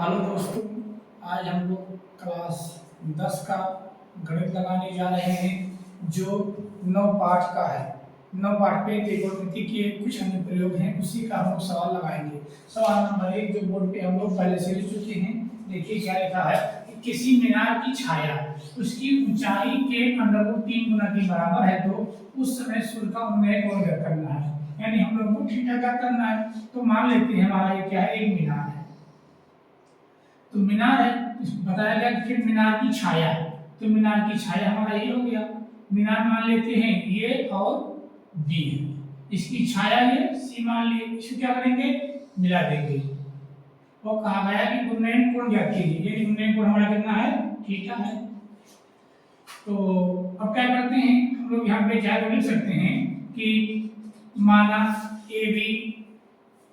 Hello दोस्तों, आज हम लोग क्लास 10 का गणित लगाने जा रहे हैं जो 9 पाठ का है। 9 पाठ पे त्रिकोणमिति के कुछ अनुप्रयोग हैं, उसी का हम लोग सवाल लगाएंगे। सवाल नंबर 1 जो बोर्ड पे हम लोग पहले से लिख चुके हैं। देखिए क्या लिखा है कि किसी मीनार की छाया उसकी ऊंचाई के √3 गुना के बराबर है तो उस समय सूर्य का उन्नयन कौन करना है, यानी हम लोग को थीटा क्या करना है। तो मान लेते हैं हमारा ये क्या है, एक मीनार है। तो मीनार है, बताया गया कि फिर मीनार की छाया, तो मीनार की छाया हमारा ये हो गया। मीनार मान लेते हैं ये और बी है, इसकी छाया ये सी मान लिए। इसको क्या करेंगे, मिला देंगे। और कहा गया कि उन्नयन कोण ज्ञात कीजिए, ये उन्नयन कोण हमारा कितना है, थीटा है। तो अब क्या करते हैं हम लोग, यहाँ पे क्या लिख सकते हैं कि माना ए बी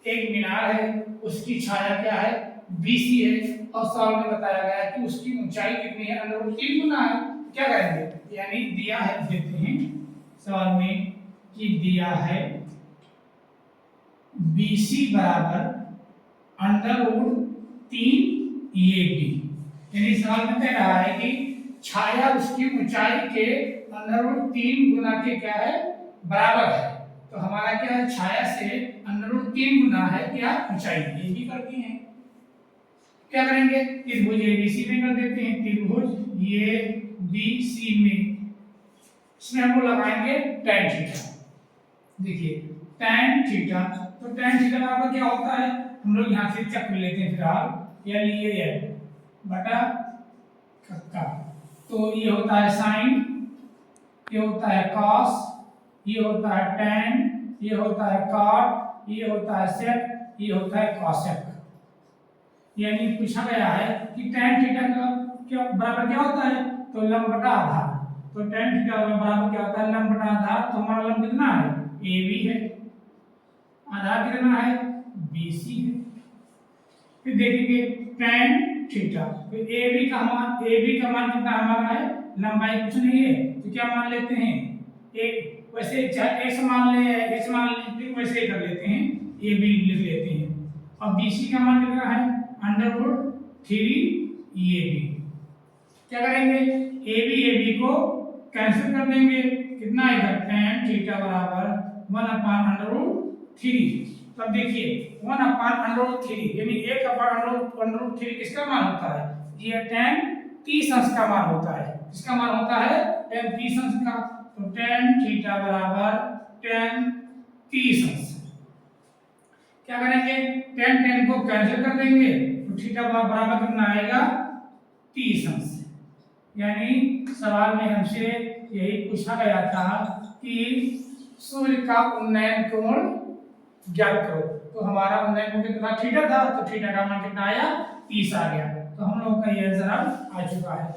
एक मीनार है, उसकी छाया क्या है, BC है, और सवाल में बताया गया है कि उसकी ऊंचाई कितनी है, √3 गुना है। क्या करेंगे, यानी दिया है, देते हैं सवाल में कि दिया है BC बराबर √3 AB, यानी सवाल में कह रहा है कि छाया उसकी ऊंचाई के √3 गुना के क्या है, बराबर है। तो हमारा क्या है, छाया से √3 गुना है क्या, ऊंचाई, ये भी करती हैं। क्या करेंगे, त्रिभुज ABC में कर देते हैं, त्रिभुज ये BC में, इसमें हम लोग लगाएंगे tan थीटा। देखिए tan थीटा, तो tan थीटा बराबर क्या होता है, हम लोग यहाँ से चक्र लेते हैं फिलहाल, या लिए बटा का, तो ये होता है साइन, ये होता है cos, ये होता है tan, ये होता है cot, ये होता है sec, ये होता है cosec। यानी पूछा गया है कि tan थीटा का क्या बराबर क्या होता है, तो लंब बटा आधार। तो tan थीटा बराबर क्या होता है, लंब बटा आधार। तो हमारा लंब कितना है, AB है, आधार कितना है, BC है। फिर देखेंगे tan थीटा, तो AB का मान कितना हमारा है, लंबाई कुछ नहीं है, तो क्या मान लेते हैं, एक वैसे चाहे x मान ले या h मान ले, फिर वैसे ही कर लेते हैं, AB लिख लेते हैं। और BC का मान कितना है, √3 AB। क्या करेंगे, AB को कैंसिल कर देंगे, कितना आएगा, tan थीटा बराबर 1/√3। तब देखिए 1/√3 यानी 1/√3 किसका मान होता है, ये tan 30 अंश का मान होता है। किसका मान होता है, tan 30 अंश का। तो tan थीटा बराबर tan 30 अंश। क्या करेंगे, tan को कैंसिल कर देंगे, तो थीटा बराबर कितना आएगा, 30 अंश। यानी सवाल में हमसे यही पूछा गया था कि सूर्य का उन्नयन कोण ज्ञात करो। तो हमारा उन्नयन कोण कितना थीटा था, तो थीटा का मान कितना आया, 30 आ गया। तो हम लोग का ये आंसर आ चुका है।